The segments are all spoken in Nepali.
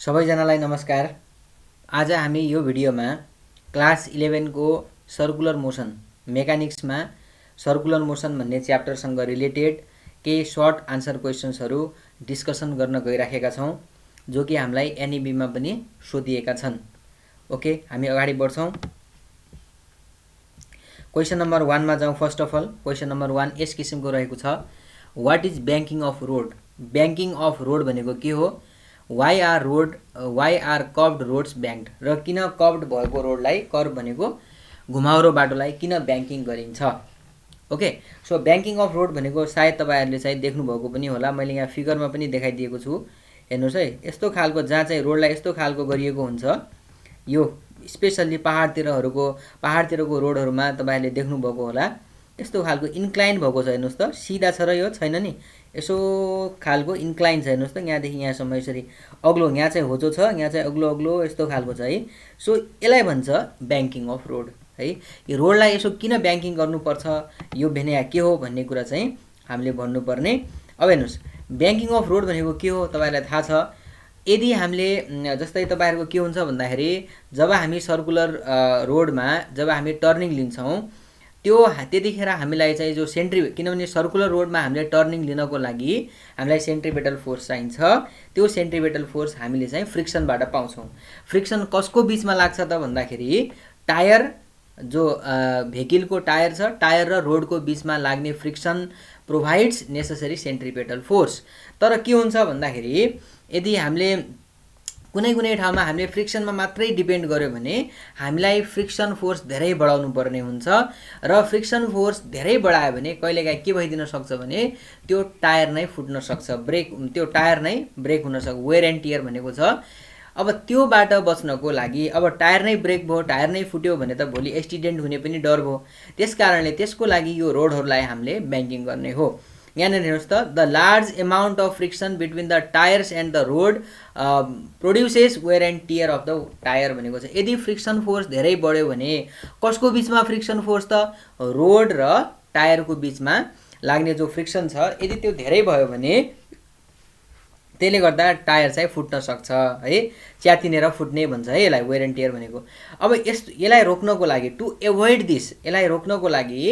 सबैजनालाई नमस्कार। आज हामी यो भिडियोमा क्लास 11 को सर्कुलर मोसन मेकानिक्समा सर्कुलर मोसन भन्ने च्याप्टरसँग रिलेटेड केही सर्ट आन्सर क्वेशन्सहरू डिस्कसन गर्न गइराखेका छौं, जो कि हामीलाई एनईबी मा पनि सोधिएका छन्। ओके, हामी अगाडि बढ्छौं। क्वेशन नम्बर 1 मा जाउँ। First of all question number 1 यस किसिमको रहेको छ, what is banking of road. Banking of road भनेको के हो? Why are curved roads banked? र किन कर्व्ड भएको रोडलाई, कर्व भनेको घुमाउरो बाटोलाई किन बैंकिङ गरिन्छ? Okay, so banking of road भनेको सायद तपाईहरुले चाहिँ देख्नु भएको पनि होला। मैले यहाँ फिगरमा पनि देखाइदिएको छु। हेर्नुस् है, यस्तो खालको जहाँ चाहिँ रोडलाई यस्तो खालको गरिएको हुन्छ, यो स्पेशली पहाडतिरको रोडहरुमा तपाईहरुले देख्नु भएको होला। यस्तो खालको इन्क्लाइन भएको छ। हेर्नुस् त, सिधा छ र यो छैन नि, यसो खालको इन्क्लाइन छ। हेर्नुस् त, यहाँदेखि यहाँसम्म यसरी अग्लो, यहाँ चाहिँ होचो छ, यहाँ चाहिँ अग्लो अग्लो यस्तो खालको छ है। सो यसलाई भन्छ बैंकिङ अफ रोड है। यो रोडलाई यसो किन बैंकिङ गर्नुपर्छ, यो भेन्या के हो भन्ने कुरा चाहिँ हामीले भन्नुपर्ने। अब हेर्नुस्, बैंकिङ अफ रोड भनेको के हो तपाईहरुलाई थाहा छ। यदि हामीले जस्तै तपाईहरुको के हुन्छ भन्दाखेरि, जब हामी सर्कुलर रोडमा जब हामी टर्निङ लिन्छौं, त्यतिखेर हामीलाई चाहिँ जो किनभने सर्कुलर रोडमा हामीले टर्निङ लिनको लागि हामीलाई सेन्ट्रिपेटल फोर्स चाहिन्छ। त्यो सेन्ट्रिपेटल फोर्स हामीले चाहिँ फ्रिक्सनबाट पाउँछौं। फ्रिक्सन कसको बीचमा लाग्छ त भन्दाखेरि, टायर जो भेहिकलको टायर छ, टायर र रोडको बीचमा लाग्ने friction provides necessary centripetal force. तर के हुन्छ भन्दाखेरि, यदि हामीले कुनै ठाउँमा हामीले फ्रिक्सनमा मात्रै डिपेन्ड गर्यो भने हामीलाई फ्रिक्सन फोर्स धेरै बढाउनु पर्ने हुन्छ, र फ्रिक्सन फोर्स धेरै बढायो भने कहिलेकाहीँ के भइदिन सक्छ भने त्यो टायर नै फुट्न सक्छ, त्यो टायर नै ब्रेक हुन सक्छ। वेयर एन्ड टियर भनेको छ। अब त्योबाट बच्नको लागि, अब टायर नै ब्रेक भयो, टायर नै फुट्यो भने त भोलि एक्सिडेन्ट हुने पनि डर भयो। त्यसकारणले त्यसको लागि यो रोडहरुलाई हामीले बैंकिङ गर्ने हो। यहाँनिर हेर्नुस् त, the large amount of friction between the tyres and the road produces wear and tear of the tyre भनेको छ। यदि फ्रिक्सन फोर्स धेरै बढ्यो भने कसको बीचमा फ्रिक्सन फोर्स त? रोड र टायरको बीचमा लाग्ने जो फ्रिक्सन छ, यदि त्यो धेरै भयो भने त्यसले गर्दा टायर चाहिँ फुट्न सक्छ है, च्यातिनेर फुट्ने भन्छ है यसलाई, वेयर एन्ड टियर भनेको। अब यसलाई रोक्नको लागि, टु एभोइड दिस, यसलाई रोक्नको लागि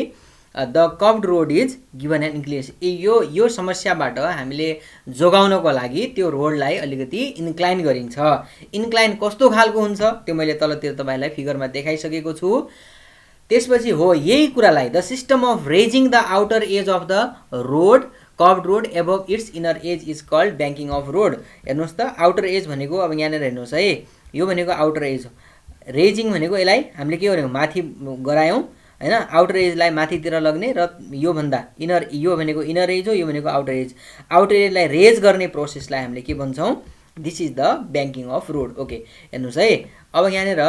the curved road is given an inclination. यो समस्याबाट हामीले जोगाउनको लागि त्यो रोडलाई अलिकति इन्क्लाइन गरिन्छ। इन्क्लाइन कस्तो खालको हुन्छ त्यो मैले तलतिर तपाईलाई फिगरमा देखाइसकेको छु। त्यसपछि हो यही कुरालाई, the system of raising the outer edge of the road, curved road above its inner edge is called banking of road. हेर्नुस् त, आउटर एज भनेको, अब यहाँनिर हेर्नुस् है, यो भनेको आउटर एज हो। रेजिङ भनेको यसलाई हामीले के गर्यौं, माथि गरायौं हैन, आउटर एजलाई माथितिर लग्ने, र यो भन्दा इनर, यो भनेको इनर एज हो, यो भनेको आउटर एज। आउटर एजलाई रेज गर्ने प्रोसेसलाई हामीले के भन्छौं? This is the banking of road. Okay, हेर्नुस् है, अब यहाँनिर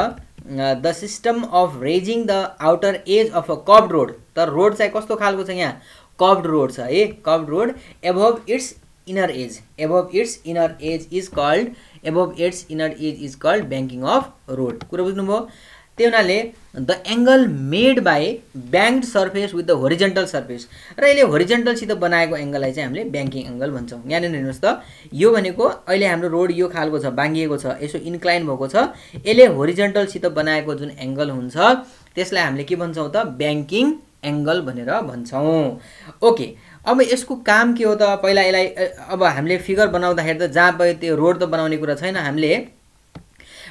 the system of raising the outer edge of a curved road. तर रोड चाहिँ कस्तो खालको छ? यहाँ कर्व्ड रोड छ है, curved road above its inner edge, above its inner edge is called, above its inner edge is called banking of road. कुरा बुझ्नुभयो? त्यो हुनाले the angle made by banked surface with the horizontal surface, र यसले होरिजेन्टलसित बनाएको एंगललाई चाहिँ हामीले बैंकिङ एंगल भन्छौं। यहाँनिर हेर्नुस् त, यो भनेको अहिले हाम्रो रोड यो खालको छ, बाङ्गिएको छ, यसो इन्क्लाइन भएको छ। यसले होरिजेन्टलसित बनाएको जुन एंगल हुन्छ त्यसलाई हामीले के भन्छौं त? बैंकिङ एंगल भनेर भन्छौं। ओके, अब यसको काम के हो त? पहिला यसलाई अब हामीले फिगर बनाउँदाखेरि त जहाँ पायो त्यो रोड त बनाउने कुरा छैन, हामीले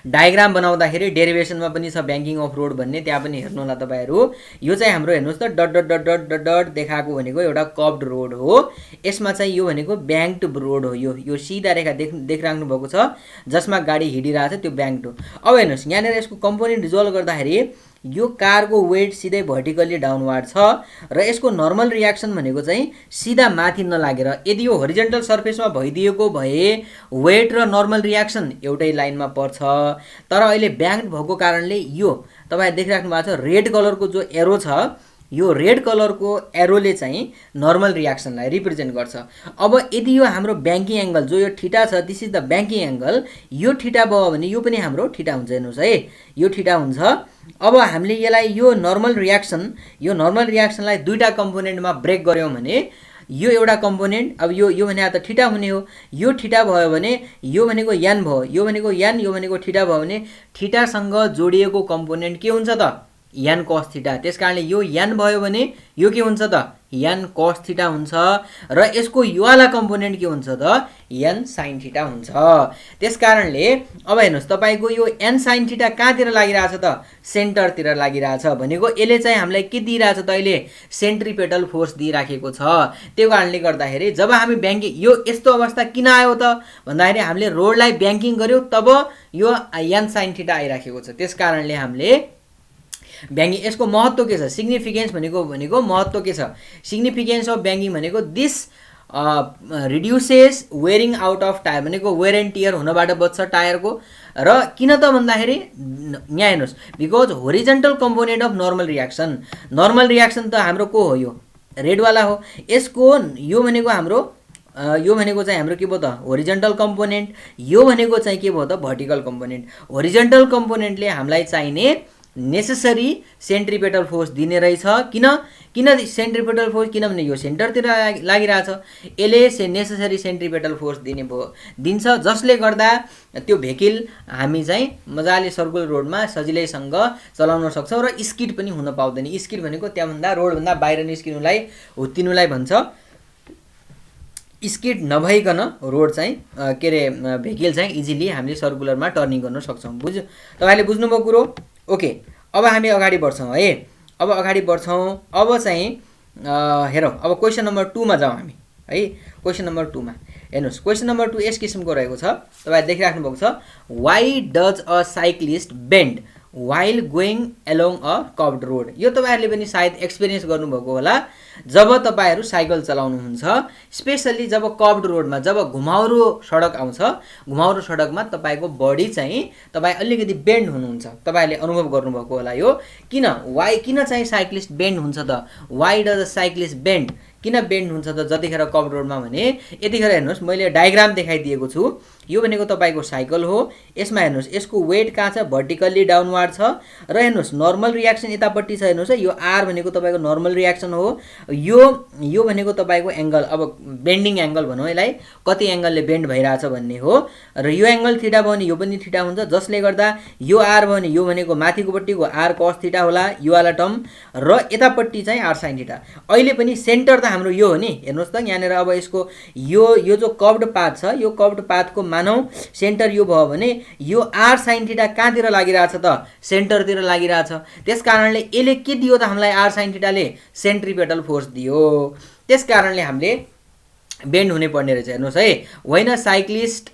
डायग्राम बनाउँदाखेरि डेरिभेसनमा पनि छ बैंकिङ अफ रोड भन्ने, त्यहाँ पनि हेर्नु होला तपाईहरु। यो चाहिँ हाम्रो हेर्नुस् त, dot dot dot dot dot dot देखाएको भनेको एउटा कर्व्ड रोड हो। यसमा चाहिँ यो भनेको बैंक्ड रोड हो। यो सिधा रेखा देखिराख्नु भएको छ, जसमा गाडी हिडिरहेछ, त्यो बैंक्ड हो। अब हेर्नुस्, यहाँनिर यसको कम्पोनेन्ट रिजल्भ गर्दाखेरि यो कारको वेट सिधै भर्टिकली डाउनवार्ड छ, र यसको नर्मल रियाक्सन भनेको चाहिँ सिधा माथि नलागेर, यदि यो होरिजेन्टल सर्फेसमा भइदिएको भए वेट र नर्मल रियाक्सन एउटै लाइनमा पर्छ। तर अहिले बैंक्ड भएको कारणले यो तपाईहरु देखिराख्नु भएको छ, रेड कलरको जो एरो छ, यो रेड कलरको एरोले चाहिँ नर्मल रियाक्सनलाई रिप्रेजेन्ट गर्छ। अब यदि यो हाम्रो बैंकिङ एंगल जो यो थीटा छ, this is the banking angle, यो थीटा भयो भने यो पनि हाम्रो थीटा हुन्छ। हेर्नुस् है, यो थीटा हुन्छ। अब हामीले यसलाई यो नर्मल रियाक्सनलाई दुईटा कम्पोनेन्टमा ब्रेक गर्यौं भने यो एउटा कम्पोनेन्ट, अब यो भने त थीटा हुने हो, यो थीटा भयो भने यो भनेको n भयो, यो भनेको n, यो भनेको थीटा भयो भने थीटासँग जोडिएको कम्पोनेन्ट के हुन्छ त n cos थीटा। त्यसकारणले यो n भयो भने यो के हुन्छ त n cos थीटा हुन्छ र यसको यो वाला कम्पोनेन्ट के हुन्छ त n sin थीटा हुन्छ। त्यसकारणले अब हेर्नुस् तपाईको यो n sin थीटा कहाँतिर लागिरहेछ त सेन्टरतिर लागिरहेछ भनेको यसले चाहिँ हामीलाई के दिइरहेछ त अहिले सेन्ट्रिपेटल फोर्स दिइराखेको छ। त्यो कारणले गर्दाखेरि जब हामी ब्याङ्किङ यो यस्तो अवस्था किन आयो त भन्दाखेरि हामीले रोडलाई ब्याङ्किङ गर्यो तब यो n sin थीटा आइराखेको छ। त्यसकारणले हामीले ब्याङ्किङ यसको महत्त्व के छ सिग्निफिकेन्स भनेको महत्त्व के छ सिग्निफिकेन्स अफ ब्याङ्किङ भनेको this reduces wearing out of tyre भनेको वेयर एन्ड टियर हुनबाट बच्छ टायरको। र किन त भन्दाखेरि यहाँ हेर्नुहोस् because horizontal component of normal reaction त हाम्रो को हो यो रेडवाला हो। यसको यो भनेको हाम्रो यो भनेको चाहिँ हाम्रो के भयो त होरिजेन्टल कम्पोनेन्ट, यो भनेको चाहिँ के भयो त भर्टिकल कम्पोनेन्ट। होरिजेन्टल कम्पोनेन्टले हामीलाई चाहिने नेसेसरी सेन्ट्रिपेटल फोर्स दिने रहेछ। किन सेन्ट्रिपेटल फोर्स किनभने यो सेन्टरतिर लागिरहेछ, यसले नेसेसरी सेन्ट्रिपेटल फोर्स दिन्छ जसले गर्दा त्यो भेहिकल हामी चाहिँ मजाले सर्कुलर रोडमा सजिलैसँग चलाउन सक्छौँ र स्किड पनि हुन पाउँदैन। स्किड भनेको त्यहाँभन्दा रोडभन्दा बाहिर निस्किनुलाई हुत्तिनुलाई भन्छ। स्किड नभइकन रोड चाहिँ के अरे भेहिकल चाहिँ इजिली हामीले सर्कुलरमा टर्निङ गर्न सक्छौँ। बुझ्यो तपाईँले बुझ्नुभयो कुरो। ओके अब हामी अगाडि बढ्छौँ है। अब अगाडि बढ्छौँ अब चाहिँ हेरौँ अब क्वेसन नम्बर 2 मा जाउँ हामी है। क्वेसन नम्बर 2 मा हेर्नुहोस् क्वेसन नम्बर 2 यस किसिमको रहेको छ तपाईँ देखिराख्नु भएको छ why does a cyclist bend while going along a curved road. यो तपाईँहरूले पनि सायद एक्सपिरियन्स गर्नुभएको होला जब तपाईँहरू साइकल चलाउनुहुन्छ स्पेसल्ली जब कर्भ्ड रोडमा जब घुमाउरो सडक आउँछ घुमाउरो सडकमा तपाईँको बडी चाहिँ तपाईँ अलिकति बेन्ड हुनुहुन्छ। तपाईँहरूले अनुभव गर्नुभएको होला यो किन चाहिँ साइक्लिस्ट बेन्ड हुन्छ त why does a cyclist bend किन बेन्ड हुन्छ त जतिखेर कर्भ्ड रोडमा भने यतिखेर हेर्नुहोस् मैले डायग्राम देखाइदिएको छु। यो भनेको तपाईँको साइकल हो। यसमा हेर्नुहोस् यसको वेट कहाँ छ भर्टिकल्ली डाउनवार्ड छ र हेर्नुहोस् नर्मल रियाक्सन यतापट्टि छ। हेर्नुहोस् है यो आर भनेको तपाईँको नर्मल रियाक्सन हो। यो भनेको तपाईँको एङ्गल अब बेन्डिङ एङ्गल भनौँ यसलाई कति एङ्गलले बेन्ड भइरहेछ भन्ने हो र यो एङ्गल थीटा भयो भने यो पनि थीटा हुन्छ जसले गर्दा यो आर भयो भने यो भनेको माथिकोपट्टिको आर कस थीटा होला यो वाला टर्म र यतापट्टि चाहिँ आर साइन थीटा। अहिले पनि सेन्टर त हाम्रो यो हो नि हेर्नुहोस् त यहाँनिर अब यसको यो जो कर्भ्ड पाथ छ यो कर्भ्ड पाथको मानौँ सेन्टर यो भयो भने यो आर साइन थीटा कहाँतिर लागिरहेछ त सेन्टरतिर लागिरहेछ। त्यस कारणले यसले के दियो त हामीलाई आर साइन थीटाले सेन्ट्रिपेटल फोर्स दियो। त्यस कारणले हामीले बेन्ड हुने पर्ने रहेछ। हेर्नुहोस् है when a cyclist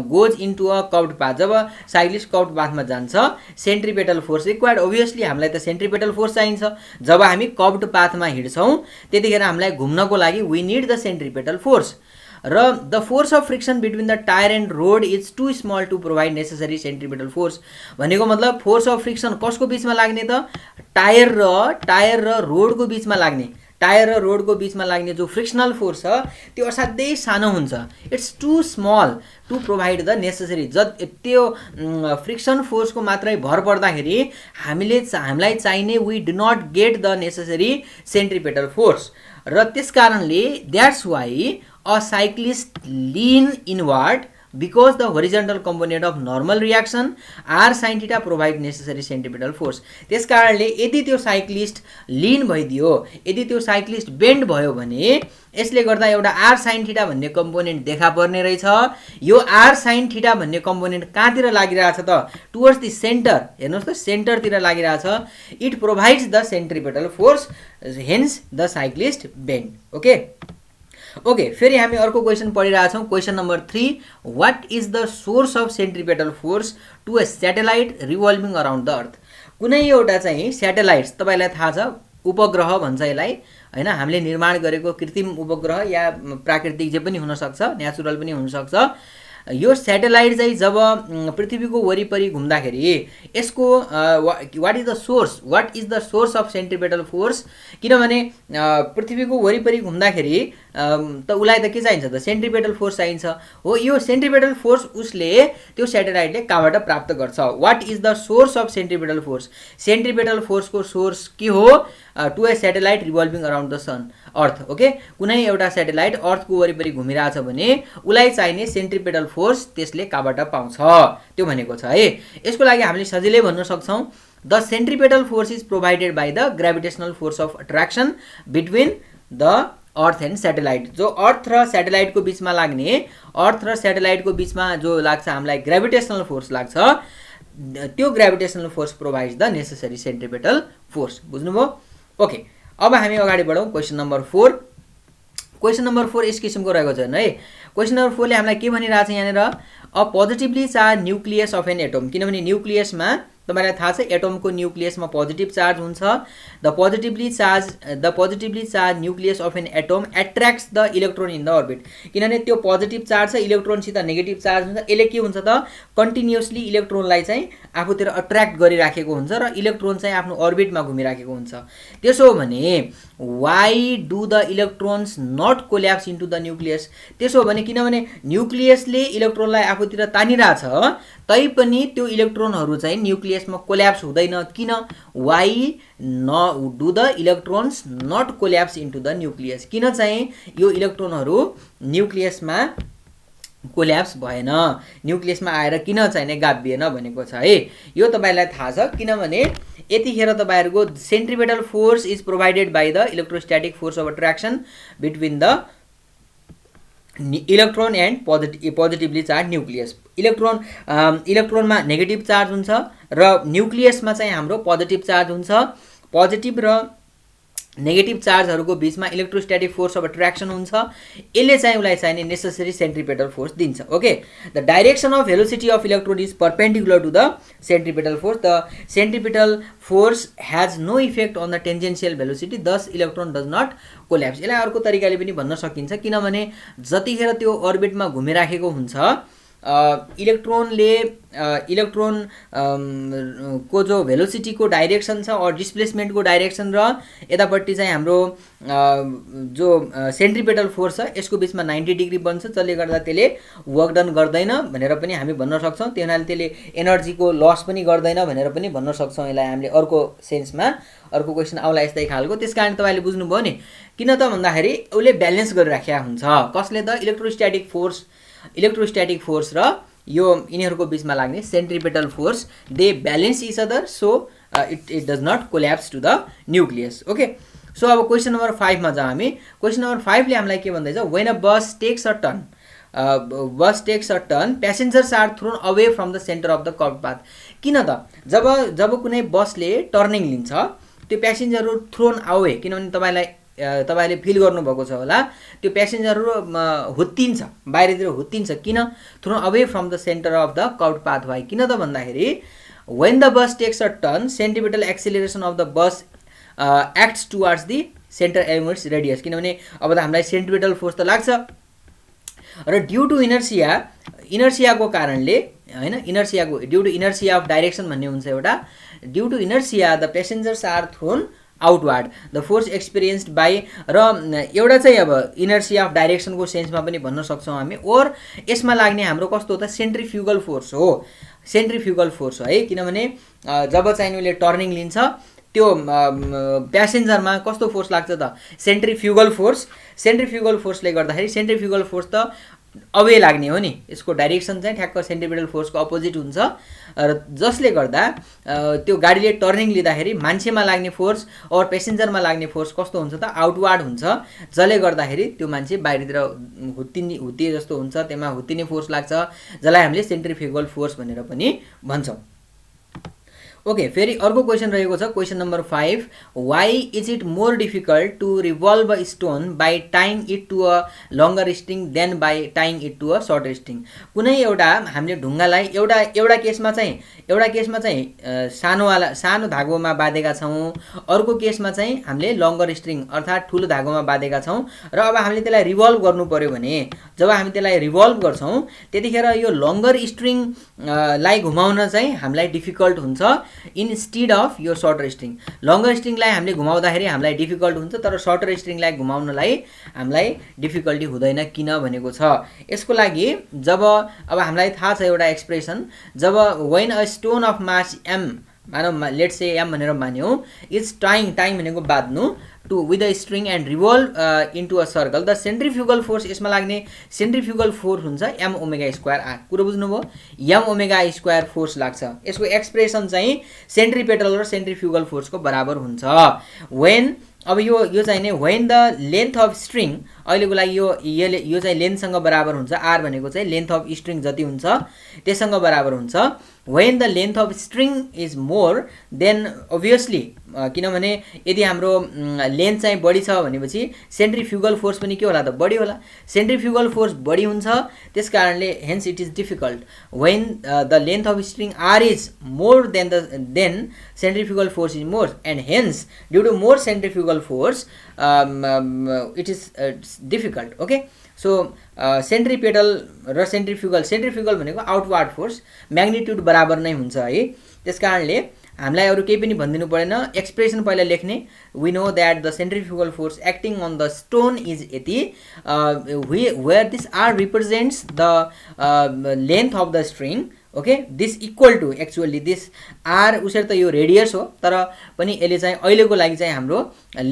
goes into a curved path जब साइक्लिस्ट कर्भ्ड पाथमा जान्छ सेन्ट्रिपेटल फोर्स रिक्वायर्ड ओभियसली हामीलाई त सेन्ट्रिपेटल फोर्स चाहिन्छ। जब हामी कर्भ्ड पाथमा हिँड्छौँ त्यतिखेर हामीलाई घुम्नको लागि we need the centripetal force र the force of friction between the tyre and road is too small to provide necessary centripetal force भनेको मतलब फोर्स अफ फ्रिक्सन कसको बिचमा लाग्ने त टायर र रोडको बिचमा लाग्ने टायर र रोडको बिचमा लाग्ने जो फ्रिक्सनल फोर्स छ त्यो असाध्यै सानो हुन्छ। It's too small to provide the necessary त्यो फ्रिक्सन फोर्सको मात्रै भर पर्दाखेरि हामीलाई चाहिने we do not get the necessary centripetal force र त्यस कारणले that's why a cyclist lean inward because the horizontal component of normal reaction r sin theta provide necessary centripetal force। त्यस कारणले यदि त्यो साइक्लिस्ट लिन भइदियो यदि त्यो साइक्लिस्ट बेन्ड भयो भने यसले गर्दा एउटा आर साइन थीटा भन्ने कम्पोनेन्ट देखा पर्ने रहेछ। यो आर साइन थीटा भन्ने कम्पोनेन्ट कहाँतिर लागिरहेछ त टुवर्ड्स द सेन्टर। हेर्नुहोस् त सेन्टरतिर लागिरहेछ। It provides the centripetal force hence the cyclist bend. Okay फेरि हामी अर्को क्वेसन पढिरहेछौँ question number 3 what is the source of centripetal force to a satellite revolving around the earth. कुनै एउटा चाहिँ स्याटेलाइट्स तपाईँलाई थाहा छ उपग्रह भन्छ यसलाई हैन हामीले निर्माण गरेको कृत्रिम उपग्रह या प्राकृतिक जे पनि हुनसक्छ नेचुरल पनि हुनसक्छ। यो स्याटेलाइट चाहिँ जब पृथ्वीको वरिपरि घुम्दाखेरि यसको what is the source of centripetal force किनभने पृथ्वीको वरिपरि घुम्दाखेरि त उसलाई त के चाहिन्छ त सेन्ट्रिपेटल फोर्स चाहिन्छ हो। यो सेन्ट्रिपेटल फोर्स उसले त्यो स्याटेलाइटले कहाँबाट प्राप्त गर्छ what is the source of centripetal force. Centripetal फोर्सको सोर्स के हो to a satellite revolving around the sun earth okay कुनै एउटा स्याटेलाइट अर्थको वरिपरि घुमिरहेछ भने उलाई चाहिने सेन्ट्रिपेटल फोर्स त्यसले कहाँबाट पाउँछ त्यो भनेको छ है। यसको लागि हामीले सजिलै भन्न सक्छौँ the centripetal force is provided by the gravitational force of attraction between the earth and satellite. जो अर्थ र स्याटेलाइटको बिचमा लाग्ने अर्थ र स्याटेलाइटको बिचमा जो लाग्छ हामीलाई ग्रेभिटेसनल फोर्स लाग्छ त्यो gravitational force provides the necessary centripetal force. बुझ्नुभयो ओके। अब हामी अगाडि बढौँ क्वेसन नम्बर 4। क्वेसन नम्बर 4 यस किसिमको रहेको छ है। क्वेसन नम्बर 4 ले हामीलाई के भनिरहेछ यहाँनिर a positively charge nucleus of an atom किनभने न्युक्लियसमा तपाईलाई थाहा छ एटमको न्युक्लियसमा पोजिटिभ चार्ज हुन्छ। The positively charge nucleus of an atom attracts the electron in the orbit किनभने त्यो पोजिटिभ चार्ज छ इलेक्ट्रोनसित नेगेटिभ चार्ज हुन्छ यसले के हुन्छ त कन्टिन्युअसली इलेक्ट्रोनलाई चाहिँ आफूतिर अट्र्याक्ट गरिराखेको हुन्छ र इलेक्ट्रोन चाहिँ आफ्नो अर्बिटमा घुमिराखेको हुन्छ। त्यसो हो भने why do the electrons not collapse into the nucleus त्यसो हो भने किनभने न्युक्लियसले इलेक्ट्रोनलाई आफूतिर तानिरहेछ तैपनि त्यो इलेक्ट्रोनहरू चाहिँ न्युक्लियसमा कोल्याप्स हुँदैन किन why do the electrons not collapse into the nucleus किन चाहिँ यो इलेक्ट्रोनहरू न्युक्लियसमा कोल्याप्स भएन न्युक्लियसमा आएर किन चाहिने गाभिएन भनेको छ है। यो तपाईलाई थाहा छ किनभने यतिखेर तपाईहरुको centripetal force is provided by the electrostatic force of attraction between the electron and positively charge nucleus. इलेक्ट्रोनमा नेगेटिभ चार्ज हुन्छ र न्युक्लियसमा चाहिँ हाम्रो पोजिटिभ चार्ज हुन्छ। पोजिटिभ र नेगेटिभ चार्जहरूको बिचमा इलेक्ट्रोस्ट्याटिक फोर्स अफ अट्र्याक्सन हुन्छ यसले चाहिँ उसलाई चाहिने नेसेसरी सेन्ट्रिपेटल फोर्स दिन्छ okay. The direction of velocity of electron is perpendicular to the centripetal force. The centripetal force has no effect on the tangential velocity thus electron does not collapse. यसलाई अर्को तरिकाले पनि भन्न सकिन्छ किनभने जतिखेर त्यो अर्बिटमा घुमिराखेको हुन्छ इलेक्ट्रोनले इलेक्ट्रोन को जो भेलोसिटीको डाइरेक्सन छ और डिस्प्लेसमेन्टको डाइरेक्सन र यतापट्टि चाहिँ हाम्रो जो सेन्ट्रिपेटल फोर्स छ यसको बिचमा 90 डिग्री बन्छ जसले गर्दा त्यसले वर्क डन गर्दैन भनेर पनि हामी भन्न सक्छौँ। त्यो हुनाले त्यसले एनर्जीको लस पनि गर्दैन भनेर पनि भन्न सक्छौँ। यसलाई हामीले अर्को सेन्समा अर्को क्वेसन आउला यस्तै खालको। त्यसकारण तपाईले बुझ्नुभयो नि किन त भन्दाखेरि उसले ब्यालेन्स गरिराखेको हुन्छ कसले त इलेक्ट्रोस्ट्याटिक फोर्स र यो यिनीहरूको बिचमा लाग्ने centripetal force they balance each other so it does not collapse to the nucleus okay. So अब क्वेसन नम्बर 5 मा जाउँ हामी। क्वेसन नम्बर 5 ले हामीलाई के भन्दैछ when a bus takes a turn passengers are thrown away from the centre of the curve path. किन त जब कुनै बसले टर्निङ लिन्छ त्यो प्यासेन्जरहरू थ्रोन अवे किनभने तपाईले फिल गर्नुभएको छ होला त्यो प्यासेन्जरहरू हुत्तिन्छ बाहिरतिर हुत्तिन्छ किन thrown away from the centre of the curve path why किन त भन्दाखेरि when the bus takes a turn centripetal acceleration of the bus acts towards the centre elements radius किनभने अब त हामीलाई सेन्ट्रिपेटल फोर्स त लाग्छ र ड्यू टु इनर्सियाको कारणले हैन due to inertia of direction भन्ने हुन्छ एउटा due to inertia the passengers are thrown outward the force experienced by र एउटा चाहिँ अब इनर्सिया अफ डाइरेक्सनको सेन्समा पनि भन्न सक्छौँ हामी और यसमा लाग्ने हाम्रो कस्तो हो त सेन्ट्रिफ्युगल फोर्स हो है किनभने जब चाहिँ उसले टर्निङ लिन्छ त्यो प्यासेन्जरमा कस्तो फोर्स लाग्छ त सेन्ट्रिफ्युगल फोर्सले गर्दाखेरि सेन्ट्रिफ्युगल फोर्स त अवे लाग्ने हो नि यसको डाइरेक्सन चाहिँ ठ्याक्क सेन्ट्रिपेटल फोर्सको अपोजिट हुन्छ र जसले गर्दा त्यो गाडीले टर्निङ लिँदाखेरि मान्छेमा लाग्ने फोर्स और प्यासेन्जरमा लाग्ने फोर्स कस्तो हुन्छ त आउटवर्ड हुन्छ जसले गर्दाखेरि त्यो मान्छे बाहिरतिर हुत्तिए जस्तो हुन्छ त्यसमा हुत्तिने फोर्स लाग्छ जसलाई हामीले सेन्ट्रिफ्युगल फोर्स भनेर पनि भन्छौँ ओके। फेरि अर्को क्वेसन रहेको छ question number 5 why is it more difficult to revolve a stone by tying it to a longer string than by tying it to a shorter string. कुनै एउटा हामीले ढुङ्गालाई एउटा केसमा चाहिँ सानो धागोमा बाँधेका छौँ अर्को केसमा चाहिँ हामीले लङ्गर स्ट्रिङ अर्थात् ठुलो धागोमा बाँधेका छौँ र अब हामीले त्यसलाई रिभल्भ गर्नु पर्यो भने जब हामी त्यसलाई रिभल्भ गर्छौँ त्यतिखेर यो लङ्गर स्ट्रिङ लाई घुमाउन चाहिँ हामीलाई डिफिकल्ट हुन्छ इन्स्टेड अफ यो सर्टर स्ट्रिङ। लङ्गर स्ट्रिङलाई हामीले घुमाउँदाखेरि हामीलाई डिफिकल्ट हुन्छ तर सर्टर स्ट्रिङलाई घुमाउनलाई हामीलाई डिफिकल्टी हुँदैन किन भनेको छ। यसको लागि जब अब हामीलाई थाहा छ एउटा एक्सप्रेसन जब when a stone of mass m मानौ लेट्स से m भनेर मान्यौ इज टाइङ भनेको बाध्नु to with a string and revolve into a circle the centrifugal force यसमा लाग्ने सेन्ट्रिफ्युगल फोर्स हुन्छ m ओमेगा स्क्वायर r कुरा बुझ्नुभयो m ओमेगा स्क्वायर फोर्स लाग्छ यसको एक्सप्रेसन चाहिँ सेन्ट्रिपेटल र सेन्ट्रिफ्युगल फोर्सको बराबर हुन्छ व्हेन अब यो चाहिँ नि when the length of string अहिलेको लागि यो चाहिँ लेन्थसँग बराबर हुन्छ r भनेको चाहिँ लेन्थ अफ स्ट्रिङ जति हुन्छ त्यससँग बराबर हुन्छ when the length of string is more then obviously किनभने यदि हाम्रो लेन्थ चाहिँ बढी छ भनेपछि सेन्ट्रिफ्युगल फोर्स पनि के होला त बढी होला सेन्ट्रिफ्युगल फोर्स बढी हुन्छ त्यसकारणले hence it is difficult when the length of string r is more then centrifugal force is more and hence due to more centrifugal force it is difficult okay so centripetal र सेन्ट्रिफ्युगल भनेको आउटवार्ड फोर्स म्याग्निट्युड बराबर नै हुन्छ है त्यसकारणले हामीलाई अरू केही पनि भनिदिनु परेन एक्सप्रेसन पहिला लेख्ने we know that the centrifugal force acting on the stone is यति where this r represents the length of the string okay this equal to actually this r उसरी त यो रेडियस हो तर पनि यसले चाहिँ अहिलेको लागि चाहिँ हाम्रो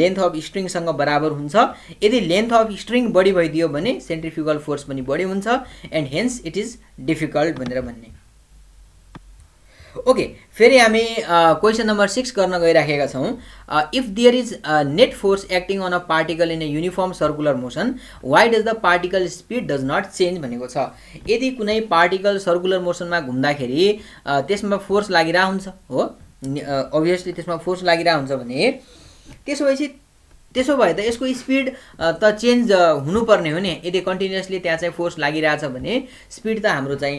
लेन्थ अफ स्ट्रिङसँग बराबर हुन्छ यदि लेन्थ अफ स्ट्रिङ बढी भइदियो भने सेन्ट्रिफ्युगल फोर्स पनि बढी हुन्छ and hence it is difficult भनेर भन्ने ओके फेरि हामी क्वेसन नम्बर 6 गर्न गइराखेका छौँ if there is net force acting on a particle in a uniform circular motion why does the particle speed does not change भनेको छ यदि कुनै पार्टिकल सर्कुलर मोसनमा घुम्दाखेरि त्यसमा फोर्स लागिरहेको हुन्छ हो अभियसली त्यसमा फोर्स लागिरहेको हुन्छ भने त्यसो भए त यसको स्पिड त चेन्ज हुनुपर्ने हो नि यदि कन्टिन्युअसली त्यहाँ चाहिँ फोर्स लागिरहेछ भने स्पिड त हाम्रो चाहिँ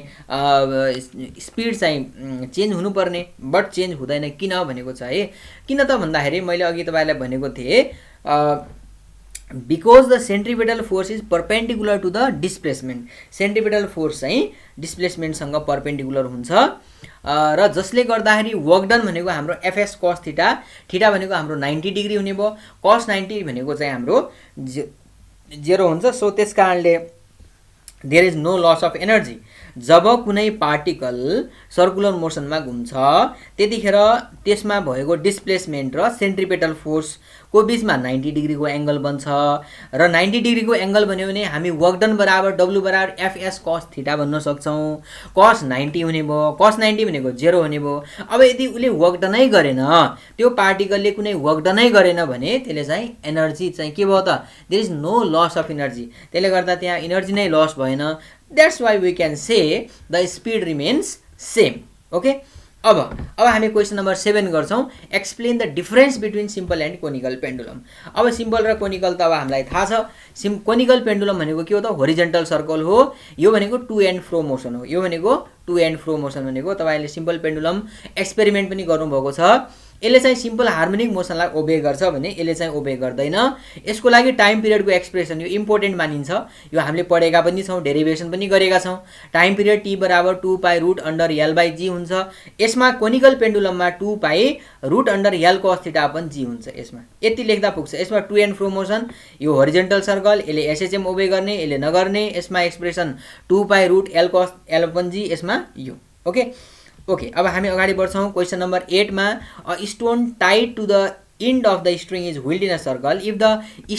स्पिड चाहिँ चेन्ज हुनुपर्ने बट चेन्ज हुँदैन किन भनेको छ है किन त भन्दाखेरि मैले अघि तपाईँलाई भनेको थिएँ because the centripetal force is perpendicular to the displacement centripetal force चाहिँ डिस्प्लेसमेन्टसँग परपेन्डिकुलर हुन्छ र जसले गर्दाखेरि वर्क डन भनेको हाम्रो एफएस कस थीटा भनेको हाम्रो 90 डिग्री हुने भयो कस 90 भनेको चाहिँ हाम्रो 0 हुन्छ सो त्यस कारणले there is no loss of energy जब कुनै पार्टिकल सर्कुलर मोसनमा घुम्छ त्यतिखेर त्यसमा भएको डिस्प्लेसमेन्ट र सेन्ट्रिपेटल फोर्सको बीचमा 90 डिग्रीको एंगल बन्छ र 90 डिग्रीको एंगल भन्यो भने हामी वर्क डन बराबर W बराबर एफएस कस थीटा भन्न सक्छौं कस 90 हुने भयो कस 90 भनेको 0 हुने भयो अब यदि उले वर्क डनै गरेन त्यो पार्टिकलले कुनै वर्क डनै गरेन भने त्यसले चाहिँ एनर्जी चाहिँ के भयो त there is no loss of energy त्यसले गर्दा त्यहाँ एनर्जी नै लस भएन that's why we can say the speed remains same okay अब हामी क्वेशन नम्बर 7 गर्छौं explain the difference between simple and conical pendulum अब सिम्पल र कोनिकल त अब हामीलाई थाहा छ कोनिकल पेन्डुलम भनेको के हो त होरिजन्टल सर्कल हो यो भनेको टु एन्ड फ्रो मोसन हो यो भनेको टु एन्ड फ्रो मोसन भनेको तपाईले सिम्पल पेन्डुलम एक्सपेरिमेन्ट पनि गर्नु भएको छ यसले चाहिँ सिम्पल हार्मोनिक मोसनलाई ओबे गर्छ भने यसले चाहिँ ओबे गर्दैन यसको लागि टाइम पिरियडको एक्सप्रेसन यो इम्पोर्टेन्ट मानिन्छ यो हामीले पढेका पनि छौं डेरिभेसन पनि गरेका छौं टाइम पिरियड t बराबर 2 pi root under l by g हुन्छ यसमा कोनिकल पेन्डुलममा 2 pi root under l cos theta upon g हुन्छ यसमा यति लेख्दा पुग्छ यसमा टु एन्ड फ्रो मोसन यो होरिजन्टल सर्कल यसले एसएचएम ओबे गर्ने यसले नगर्ने यसमा expression 2 pi root l cos l upon g यसमा यो ओके अब हामी अगाडि बढ्छौं क्वेशन नम्बर 8 मा a stone tied to the end of the string is held in a circle if the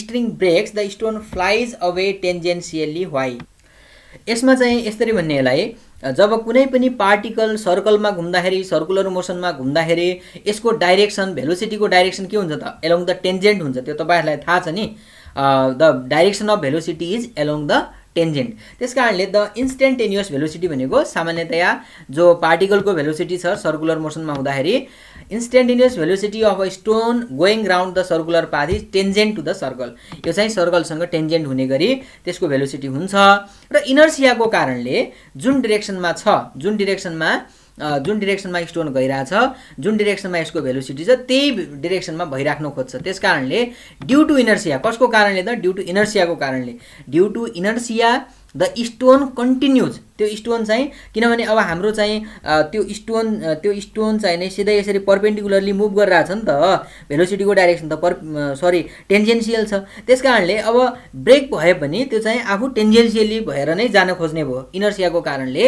string breaks the stone flies away tangentially why यसमा चाहिँ यसरी भन्ने यसलाई जब कुनै पनि पार्टिकल सर्कलमा घुम्दाखेरि सर्कुलर मोसनमा घुम्दाखेरि यसको डाइरेक्सन भेलोसिटीको डाइरेक्सन के हुन्छ त along the tangent हुन्छ त्यो तपाईहरुलाई थाहा छ नि the direction of velocity is along the tangent त्यसकारणले द इन्स्टेन्टेनियस भेलोसिटी भनेको सामान्यतया जो पार्टिकलको भेलोसिटी छ सर्कुलर मोसनमा हुँदाखेरि instantaneous velocity of a stone going round the circular path is tangent to the circle यो चाहिँ सर्कलसँग टेन्जेन्ट हुने गरी त्यसको भेलोसिटी हुन्छ र इनर्सियाको कारणले जुन डिरेक्सनमा स्टोन गइराछ जुन डिरेक्सनमा यसको भेलोसिटी छ त्यही डिरेक्सनमा भइराख्न खोज्छ त्यसकारणले ड्यू टु इनर्सिया कसको कारणले त ड्यू टु इनर्सियाको कारणले due to inertia the stone continues त्यो स्टोन चाहिँ किनभने अब हाम्रो चाहिँ त्यो स्टोन चाहिँ नै सिधै यसरी परपेन्डिकुलरली मुभ गरिरहेछ नि त भेलोसिटीको डाइरेक्सन त टेन्जेन्शियल छ त्यसकारणले अब ब्रेक भए पनि त्यो चाहिँ आफू टेन्जेन्शियली भएर नै जान खोज्ने भयो इनर्सियाको कारणले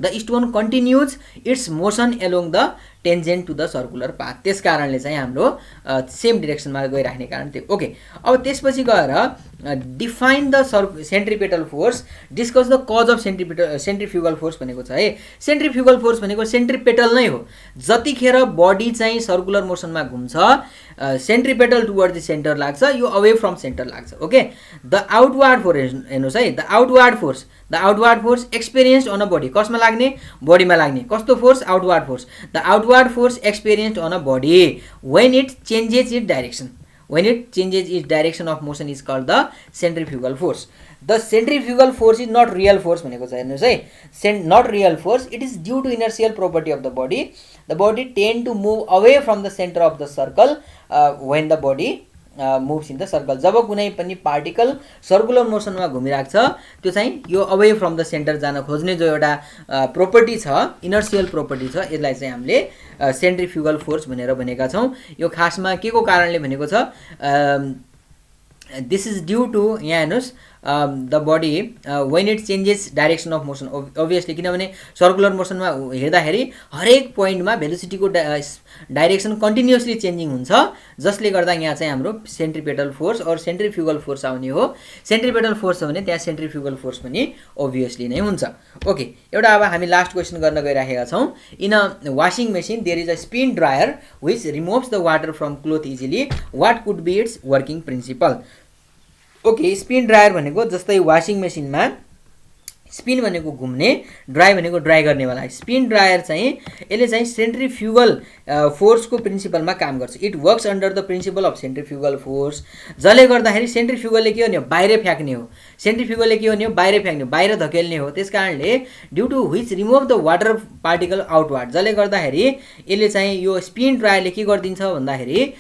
The stone continues its motion along the tangent to the circular path, त्यस कारणले चाहिँ हाम्रो सेम डिरेक्सनमा गइराख्ने कारण त्यो। ओके, अब त्यसपछि गएर define the centripetal force, discuss the cause of centrifugal force भनेको छ है। सेन्ट्रिफ्युगल फोर्स भनेको सेन्ट्रिपेटल नै हो। जतिखेर बडी चाहिँ सर्कुलर मोसनमा घुम्छ, सेन्ट्रिपेटल टुवर्ड द सेन्टर लाग्छ, यो अवे फ्रम सेन्टर लाग्छ। ओके, द आउटवार्ड फोर्स हेर्नुहोस् है, the outward force experienced on a body, कसमा लाग्ने? बडीमा लाग्ने। कस्तो force? Outward force. The outward force experienced on a body when it changes its direction, when it changes its direction of motion is called the centrifugal force. The centrifugal force is not real force भनेको छ हेर्नुहोस् है, not real force, it is due to inertial property of the body. The body tend to move away from the center of the circle when the body moves in the circle. जब कुनै पनि पार्टिकल सर्कुलर मोसनमा घुमिरहेको छ, त्यो चाहिँ यो अवे फ्रम द सेन्टर जान खोज्ने जो एउटा प्रोपर्टी छ, इनर्सियल प्रोपर्टी छ, यसलाई चाहिँ हामीले सेन्ट्रिफ्युगल फोर्स भनेर भनेका छौँ। यो खासमा के को कारणले भनेको छ? दिस इज ड्यू टु, यहाँ हेर्नुहोस्, the body when it changes direction of motion, obviously किनभने सर्कुलर मोसनमा हेर्दाखेरि हरेक पोइन्टमा भेलोसिटीको डाइरेक्सन कन्टिन्युसली चेन्जिङ हुन्छ, जसले गर्दा यहाँ चाहिँ हाम्रो सेन्ट्रिपेटल फोर्स और सेन्ट्रिफ्युगल फोर्स आउने हो। सेन्ट्रिपेटल फोर्स हो भने त्यहाँ सेन्ट्रिफ्युगल फोर्स पनि अभियसली नै हुन्छ। ओके, एउटा अब हामी लास्ट क्वेसन गर्न गइराखेका छौँ। In a washing machine there is a spin dryer which removes the water from cloth easily, what could be its working principle? Okay, spin dryer भनेको जस्तै वासिङ मेसिनमा स्पिन भनेको घुम्ने, ड्राई भनेको ड्राई गर्नेवाला। स्पिन ड्रायर चाहिँ यसले चाहिँ सेन्ट्रिफ्युगल फोर्सको प्रिन्सिपलमा काम गर्छ। It works under the principal of centrifugal force, जसले गर्दाखेरि सेन्ट्रिफ्युगलले के हो? बाहिर फ्याँक्ने हो। सेन्ट्रिफ्युगलले के हो? बाहिर फ्याँक्ने, बाहिर धकेल्ने हो। त्यस कारणले due to which remove the water particle outward, जसले गर्दाखेरि यसले चाहिँ यो स्पिन ड्रायरले के गरिदिन्छ भन्दाखेरि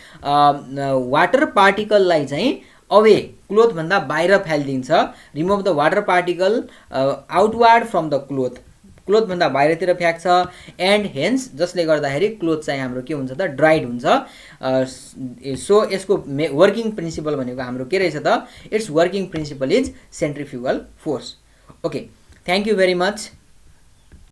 वाटर पार्टिकललाई चाहिँ अवे क्लोथ भन्दा बाहिर फालिदिन्छ। Remove the water particle outward from the cloth भन्दा बाहिरतिर फ्याँक्छ। एन्ड हेन्स, जसले गर्दाखेरि क्लोथ चाहिँ हाम्रो के हुन्छ त? ड्राइड हुन्छ। सो यसको वर्किङ प्रिन्सिपल भनेको हाम्रो के रहेछ त? Its working principle is centrifugal force. Okay, thank you very much.